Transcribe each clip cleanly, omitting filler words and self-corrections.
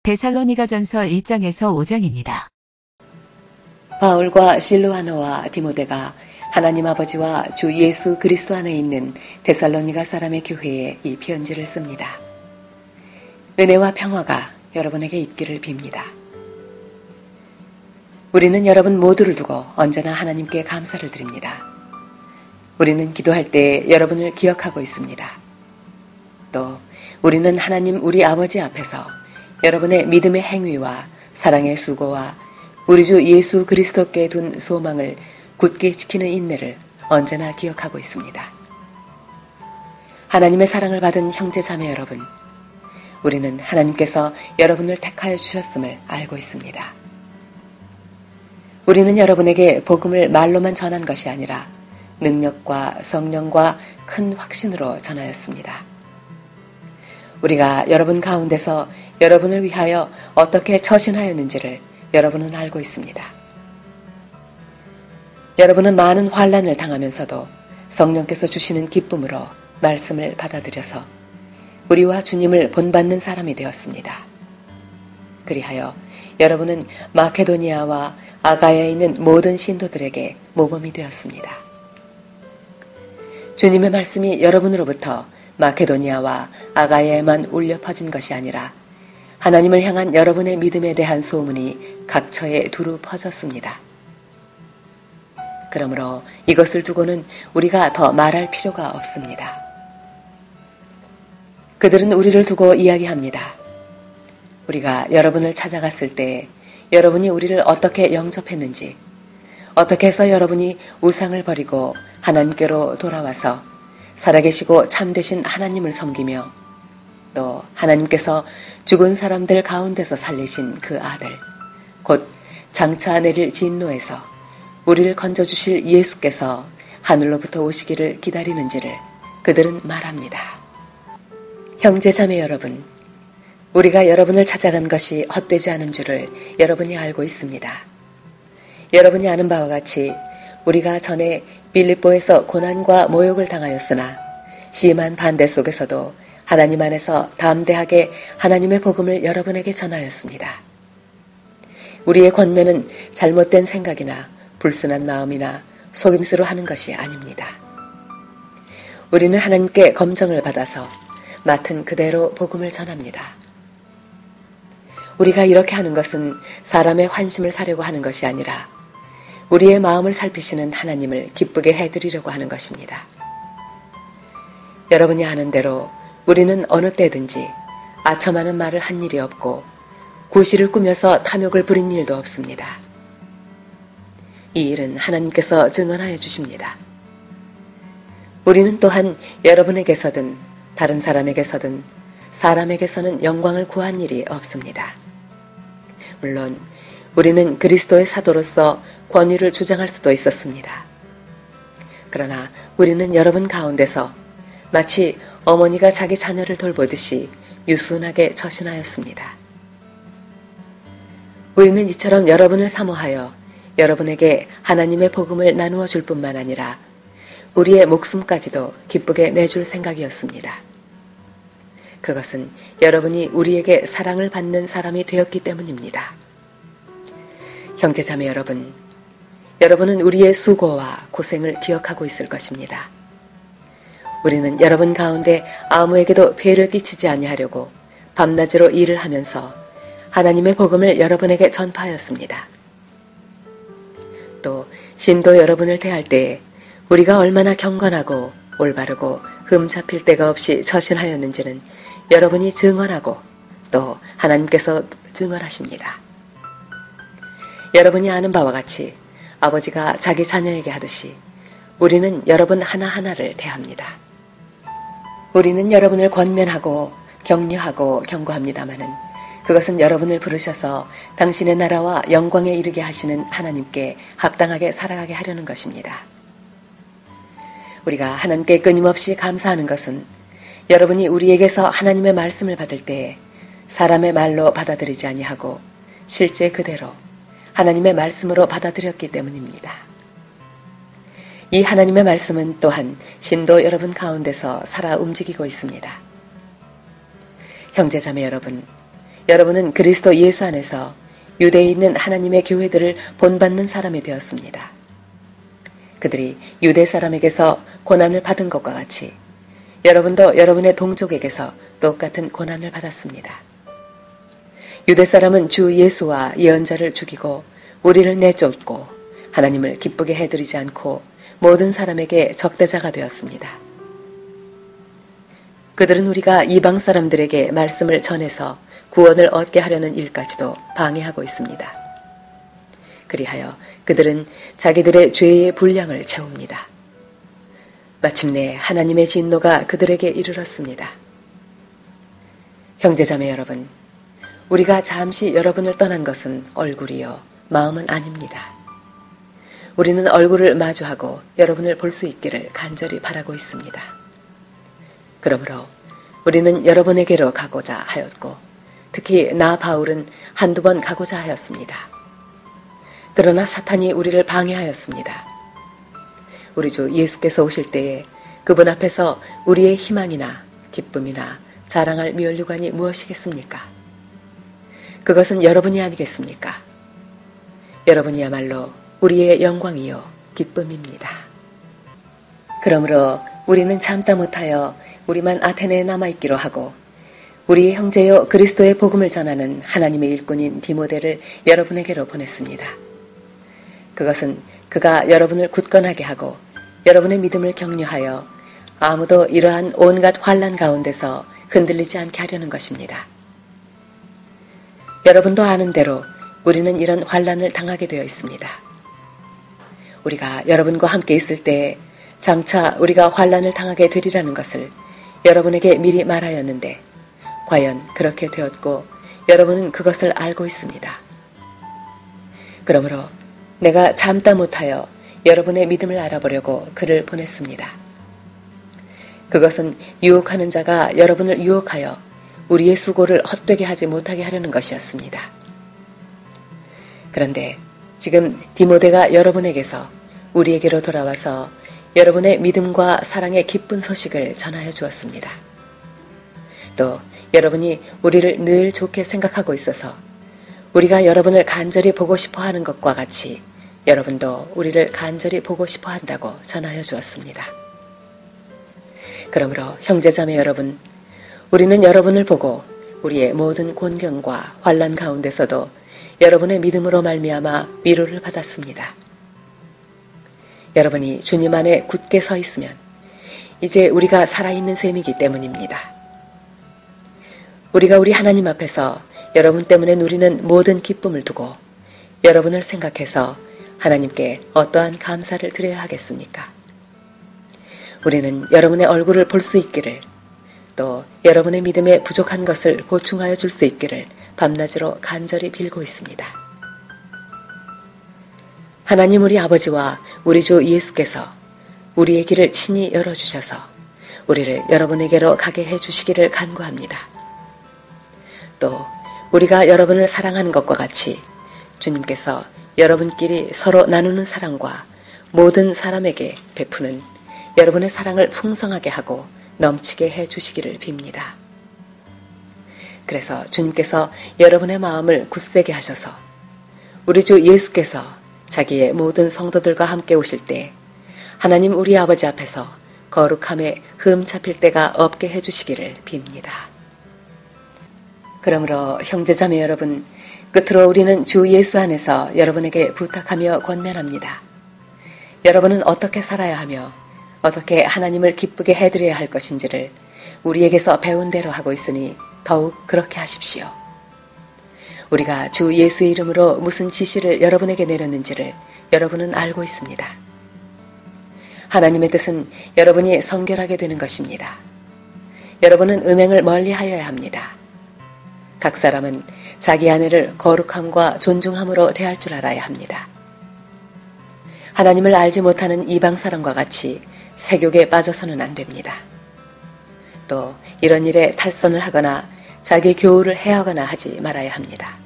데살로니가전서 1장에서 5장입니다. 바울과 실로아너와 디모데가 하나님 아버지와 주 예수 그리스도 안에 있는 데살로니가 사람의 교회에 이 편지를 씁니다. 은혜와 평화가 여러분에게 있기를 빕니다. 우리는 여러분 모두를 두고 언제나 하나님께 감사를 드립니다. 우리는 기도할 때 여러분을 기억하고 있습니다. 또 우리는 하나님 우리 아버지 앞에서 여러분의 믿음의 행위와 사랑의 수고와 우리 주 예수 그리스도께 둔 소망을 굳게 지키는 인내를 언제나 기억하고 있습니다. 하나님의 사랑을 받은 형제 자매 여러분, 우리는 하나님께서 여러분을 택하여 주셨음을 알고 있습니다. 우리는 여러분에게 복음을 말로만 전한 것이 아니라 능력과 성령과 큰 확신으로 전하였습니다. 우리가 여러분 가운데서 여러분을 위하여 어떻게 처신하였는지를 여러분은 알고 있습니다. 여러분은 많은 환난을 당하면서도 성령께서 주시는 기쁨으로 말씀을 받아들여서 우리와 주님을 본받는 사람이 되었습니다. 그리하여 여러분은 마케도니아와 아가야에 있는 모든 신도들에게 모범이 되었습니다. 주님의 말씀이 여러분으로부터 마케도니아와 아가야에만 울려 퍼진 것이 아니라 하나님을 향한 여러분의 믿음에 대한 소문이 각처에 두루 퍼졌습니다. 그러므로 이것을 두고는 우리가 더 말할 필요가 없습니다. 그들은 우리를 두고 이야기합니다. 우리가 여러분을 찾아갔을 때 여러분이 우리를 어떻게 영접했는지, 어떻게 해서 여러분이 우상을 버리고 하나님께로 돌아와서 살아계시고 참되신 하나님을 섬기며 또 하나님께서 죽은 사람들 가운데서 살리신 그 아들, 곧 장차 내릴 진노에서 우리를 건져주실 예수께서 하늘로부터 오시기를 기다리는지를 그들은 말합니다. 형제자매 여러분, 우리가 여러분을 찾아간 것이 헛되지 않은 줄을 여러분이 알고 있습니다. 여러분이 아는 바와 같이 우리가 전에 빌립보에서 고난과 모욕을 당하였으나 심한 반대 속에서도 하나님 안에서 담대하게 하나님의 복음을 여러분에게 전하였습니다. 우리의 권면은 잘못된 생각이나 불순한 마음이나 속임수로 하는 것이 아닙니다. 우리는 하나님께 검정을 받아서 맡은 그대로 복음을 전합니다. 우리가 이렇게 하는 것은 사람의 환심을 사려고 하는 것이 아니라 우리의 마음을 살피시는 하나님을 기쁘게 해드리려고 하는 것입니다. 여러분이 아는 대로 우리는 어느 때든지 아첨하는 말을 한 일이 없고 구실을 꾸며서 탐욕을 부린 일도 없습니다. 이 일은 하나님께서 증언하여 주십니다. 우리는 또한 여러분에게서든 다른 사람에게서든 사람에게서는 영광을 구한 일이 없습니다. 물론 우리는 그리스도의 사도로서 권위를 주장할 수도 있었습니다. 그러나 우리는 여러분 가운데서 마치 어머니가 자기 자녀를 돌보듯이 유순하게 처신하였습니다. 우리는 이처럼 여러분을 사모하여 여러분에게 하나님의 복음을 나누어 줄 뿐만 아니라 우리의 목숨까지도 기쁘게 내줄 생각이었습니다. 그것은 여러분이 우리에게 사랑을 받는 사람이 되었기 때문입니다. 형제자매 여러분, 여러분은 우리의 수고와 고생을 기억하고 있을 것입니다. 우리는 여러분 가운데 아무에게도 폐를 끼치지 아니하려고 밤낮으로 일을 하면서 하나님의 복음을 여러분에게 전파하였습니다. 또 신도 여러분을 대할 때에 우리가 얼마나 경건하고 올바르고 흠 잡힐 데가 없이 처신하였는지는 여러분이 증언하고 또 하나님께서 증언하십니다. 여러분이 아는 바와 같이 아버지가 자기 자녀에게 하듯이 우리는 여러분 하나하나를 대합니다. 우리는 여러분을 권면하고 격려하고 경고합니다마는 그것은 여러분을 부르셔서 당신의 나라와 영광에 이르게 하시는 하나님께 합당하게 살아가게 하려는 것입니다. 우리가 하나님께 끊임없이 감사하는 것은 여러분이 우리에게서 하나님의 말씀을 받을 때 사람의 말로 받아들이지 아니하고 실제 그대로 하나님의 말씀으로 받아들였기 때문입니다. 이 하나님의 말씀은 또한 신도 여러분 가운데서 살아 움직이고 있습니다. 형제자매 여러분, 여러분은 그리스도 예수 안에서 유대에 있는 하나님의 교회들을 본받는 사람이 되었습니다. 그들이 유대 사람에게서 고난을 받은 것과 같이 여러분도 여러분의 동족에게서 똑같은 고난을 받았습니다. 유대 사람은 주 예수와 예언자를 죽이고 우리를 내쫓고 하나님을 기쁘게 해드리지 않고 모든 사람에게 적대자가 되었습니다. 그들은 우리가 이방 사람들에게 말씀을 전해서 구원을 얻게 하려는 일까지도 방해하고 있습니다. 그리하여 그들은 자기들의 죄의 분량을 채웁니다. 마침내 하나님의 진노가 그들에게 이르렀습니다. 형제자매 여러분, 우리가 잠시 여러분을 떠난 것은 얼굴이요 마음은 아닙니다. 우리는 얼굴을 마주하고 여러분을 볼 수 있기를 간절히 바라고 있습니다. 그러므로 우리는 여러분에게로 가고자 하였고 특히 나 바울은 한두 번 가고자 하였습니다. 그러나 사탄이 우리를 방해하였습니다. 우리 주 예수께서 오실 때에 그분 앞에서 우리의 희망이나 기쁨이나 자랑할 면류관이 무엇이겠습니까? 그것은 여러분이 아니겠습니까? 여러분이야말로 우리의 영광이요 기쁨입니다. 그러므로 우리는 참다 못하여 우리만 아테네에 남아있기로 하고 우리의 형제요 그리스도의 복음을 전하는 하나님의 일꾼인 디모데를 여러분에게로 보냈습니다. 그것은 그가 여러분을 굳건하게 하고 여러분의 믿음을 격려하여 아무도 이러한 온갖 환난 가운데서 흔들리지 않게 하려는 것입니다. 여러분도 아는 대로 우리는 이런 환난을 당하게 되어 있습니다. 우리가 여러분과 함께 있을 때 장차 우리가 환난을 당하게 되리라는 것을 여러분에게 미리 말하였는데 과연 그렇게 되었고 여러분은 그것을 알고 있습니다. 그러므로 내가 참다 못하여 여러분의 믿음을 알아보려고 그를 보냈습니다. 그것은 유혹하는 자가 여러분을 유혹하여 우리의 수고를 헛되게 하지 못하게 하려는 것이었습니다. 그런데 지금 디모데가 여러분에게서 우리에게로 돌아와서 여러분의 믿음과 사랑의 기쁜 소식을 전하여 주었습니다. 또 여러분이 우리를 늘 좋게 생각하고 있어서 우리가 여러분을 간절히 보고 싶어 하는 것과 같이 여러분도 우리를 간절히 보고 싶어 한다고 전하여 주었습니다. 그러므로 형제자매 여러분, 우리는 여러분을 보고 우리의 모든 곤경과 환난 가운데서도 여러분의 믿음으로 말미암아 위로를 받았습니다. 여러분이 주님 안에 굳게 서 있으면 이제 우리가 살아있는 셈이기 때문입니다. 우리가 우리 하나님 앞에서 여러분 때문에 누리는 모든 기쁨을 두고 여러분을 생각해서 하나님께 어떠한 감사를 드려야 하겠습니까? 우리는 여러분의 얼굴을 볼 수 있기를 또 여러분의 믿음에 부족한 것을 보충하여 줄 수 있기를 밤낮으로 간절히 빌고 있습니다. 하나님 우리 아버지와 우리 주 예수께서 우리의 길을 친히 열어주셔서 우리를 여러분에게로 가게 해주시기를 간구합니다. 또 우리가 여러분을 사랑하는 것과 같이 주님께서 여러분끼리 서로 나누는 사랑과 모든 사람에게 베푸는 여러분의 사랑을 풍성하게 하고 넘치게 해주시기를 빕니다. 그래서 주님께서 여러분의 마음을 굳세게 하셔서 우리 주 예수께서 자기의 모든 성도들과 함께 오실 때 하나님 우리 아버지 앞에서 거룩함에 흠 잡힐 때가 없게 해주시기를 빕니다. 그러므로 형제자매 여러분, 끝으로 우리는 주 예수 안에서 여러분에게 부탁하며 권면합니다. 여러분은 어떻게 살아야 하며 어떻게 하나님을 기쁘게 해드려야 할 것인지를 우리에게서 배운 대로 하고 있으니 더욱 그렇게 하십시오. 우리가 주 예수의 이름으로 무슨 지시를 여러분에게 내렸는지를 여러분은 알고 있습니다. 하나님의 뜻은 여러분이 성결하게 되는 것입니다. 여러분은 음행을 멀리하여야 합니다. 각 사람은 자기 아내를 거룩함과 존중함으로 대할 줄 알아야 합니다. 하나님을 알지 못하는 이방 사람과 같이 세욕에 빠져서는 안 됩니다. 또 이런 일에 탈선을 하거나 자기 교우를 해하거나 하지 말아야 합니다.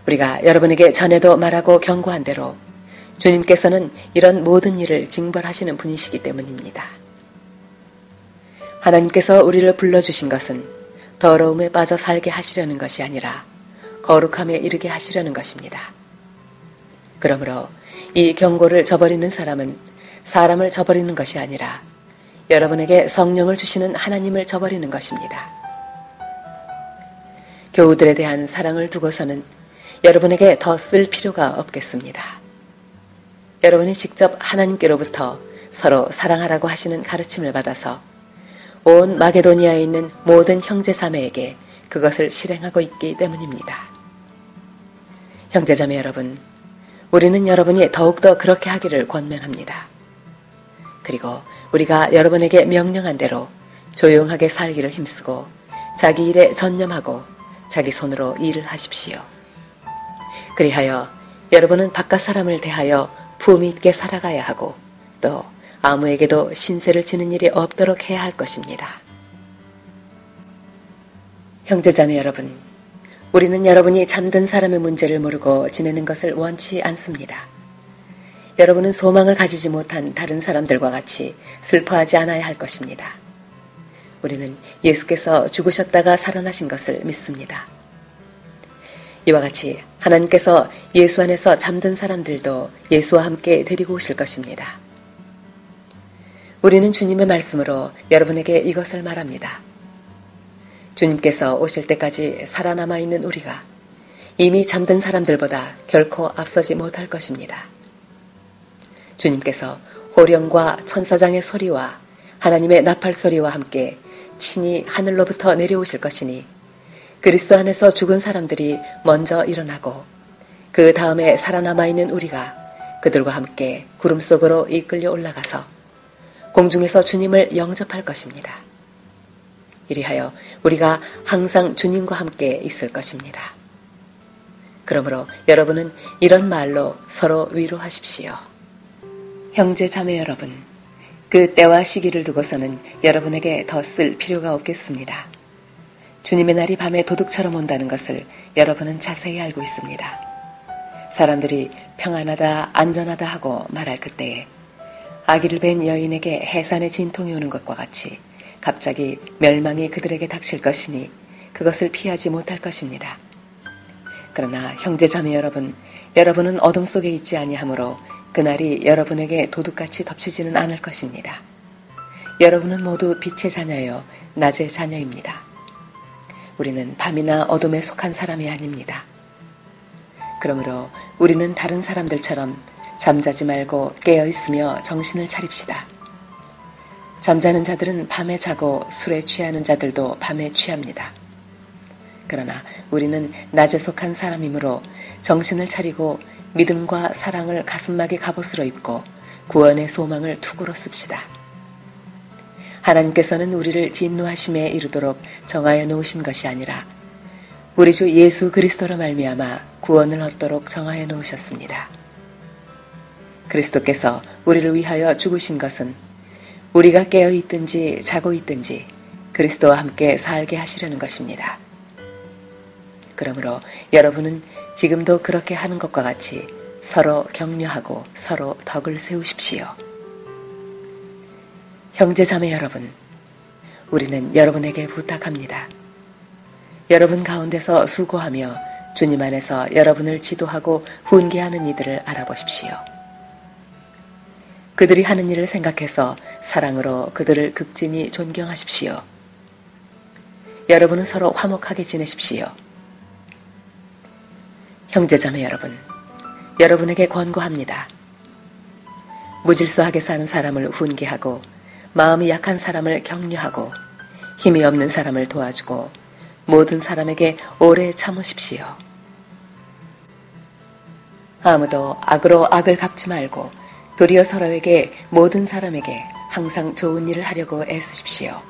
우리가 여러분에게 전에도 말하고 경고한 대로 주님께서는 이런 모든 일을 징벌하시는 분이시기 때문입니다. 하나님께서 우리를 불러주신 것은 더러움에 빠져 살게 하시려는 것이 아니라 거룩함에 이르게 하시려는 것입니다. 그러므로 이 경고를 저버리는 사람은 사람을 저버리는 것이 아니라 여러분에게 성령을 주시는 하나님을 저버리는 것입니다. 교우들에 대한 사랑을 두고서는 여러분에게 더 쓸 필요가 없겠습니다. 여러분이 직접 하나님께로부터 서로 사랑하라고 하시는 가르침을 받아서 온 마게도니아에 있는 모든 형제 자매에게 그것을 실행하고 있기 때문입니다. 형제 자매 여러분, 우리는 여러분이 더욱더 그렇게 하기를 권면합니다. 그리고 우리가 여러분에게 명령한 대로 조용하게 살기를 힘쓰고 자기 일에 전념하고 자기 손으로 일을 하십시오. 그리하여 여러분은 바깥 사람을 대하여 품위 있게 살아가야 하고 또 아무에게도 신세를 지는 일이 없도록 해야 할 것입니다. 형제자매 여러분, 우리는 여러분이 잠든 사람의 문제를 모르고 지내는 것을 원치 않습니다. 여러분은 소망을 가지지 못한 다른 사람들과 같이 슬퍼하지 않아야 할 것입니다. 우리는 예수께서 죽으셨다가 살아나신 것을 믿습니다. 이와 같이 하나님께서 예수 안에서 잠든 사람들도 예수와 함께 데리고 오실 것입니다. 우리는 주님의 말씀으로 여러분에게 이것을 말합니다. 주님께서 오실 때까지 살아남아 있는 우리가 이미 잠든 사람들보다 결코 앞서지 못할 것입니다. 주님께서 호령과 천사장의 소리와 하나님의 나팔 소리와 함께 친히 하늘로부터 내려오실 것이니 그리스도 안에서 죽은 사람들이 먼저 일어나고 그 다음에 살아남아 있는 우리가 그들과 함께 구름 속으로 이끌려 올라가서 공중에서 주님을 영접할 것입니다. 이리하여 우리가 항상 주님과 함께 있을 것입니다. 그러므로 여러분은 이런 말로 서로 위로하십시오. 형제 자매 여러분, 그 때와 시기를 두고서는 여러분에게 더 쓸 필요가 없겠습니다. 주님의 날이 밤에 도둑처럼 온다는 것을 여러분은 자세히 알고 있습니다. 사람들이 평안하다, 안전하다 하고 말할 그때에 아기를 뵌 여인에게 해산의 진통이 오는 것과 같이 갑자기 멸망이 그들에게 닥칠 것이니 그것을 피하지 못할 것입니다. 그러나 형제자매 여러분, 여러분은 어둠 속에 있지 아니하므로 그날이 여러분에게 도둑같이 덮치지는 않을 것입니다. 여러분은 모두 빛의 자녀요 낮의 자녀입니다. 우리는 밤이나 어둠에 속한 사람이 아닙니다. 그러므로 우리는 다른 사람들처럼 잠자지 말고 깨어있으며 정신을 차립시다. 잠자는 자들은 밤에 자고 술에 취하는 자들도 밤에 취합니다. 그러나 우리는 낮에 속한 사람이므로 정신을 차리고 믿음과 사랑을 가슴막이 갑옷으로 입고 구원의 소망을 투구로 씁시다. 하나님께서는 우리를 진노하심에 이르도록 정하여 놓으신 것이 아니라 우리 주 예수 그리스도로 말미암아 구원을 얻도록 정하여 놓으셨습니다. 그리스도께서 우리를 위하여 죽으신 것은 우리가 깨어 있든지 자고 있든지 그리스도와 함께 살게 하시려는 것입니다. 그러므로 여러분은 지금도 그렇게 하는 것과 같이 서로 격려하고 서로 덕을 세우십시오. 형제 자매 여러분, 우리는 여러분에게 부탁합니다. 여러분 가운데서 수고하며 주님 안에서 여러분을 지도하고 훈계하는 이들을 알아보십시오. 그들이 하는 일을 생각해서 사랑으로 그들을 극진히 존경하십시오. 여러분은 서로 화목하게 지내십시오. 형제자매 여러분, 여러분에게 권고합니다. 무질서하게 사는 사람을 훈계하고 마음이 약한 사람을 격려하고 힘이 없는 사람을 도와주고 모든 사람에게 오래 참으십시오. 아무도 악으로 악을 갚지 말고 도리어 서로에게 모든 사람에게 항상 좋은 일을 하려고 애쓰십시오.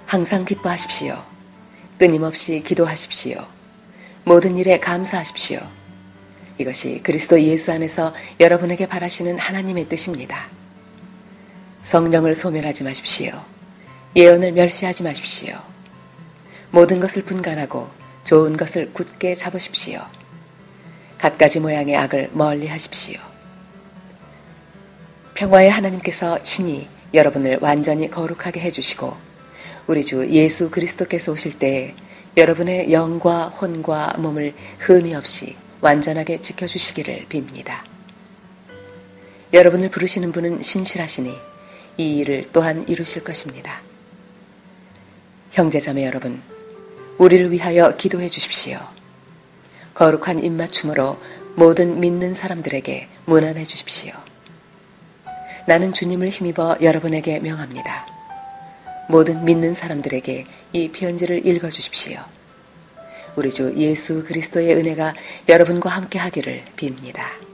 항상 기뻐하십시오. 끊임없이 기도하십시오. 모든 일에 감사하십시오. 이것이 그리스도 예수 안에서 여러분에게 바라시는 하나님의 뜻입니다. 성령을 소멸하지 마십시오. 예언을 멸시하지 마십시오. 모든 것을 분간하고 좋은 것을 굳게 잡으십시오. 갖가지 모양의 악을 멀리 하십시오. 평화의 하나님께서 친히 여러분을 완전히 거룩하게 해주시고 우리 주 예수 그리스도께서 오실 때 여러분의 영과 혼과 몸을 흠이 없이 완전하게 지켜주시기를 빕니다. 여러분을 부르시는 분은 신실하시니 이 일을 또한 이루실 것입니다. 형제자매 여러분, 우리를 위하여 기도해 주십시오. 거룩한 입맞춤으로 모든 믿는 사람들에게 문안해 주십시오. 나는 주님을 힘입어 여러분에게 명합니다. 모든 믿는 사람들에게 이 편지를 읽어 주십시오. 우리 주 예수 그리스도의 은혜가 여러분과 함께 하기를 빕니다.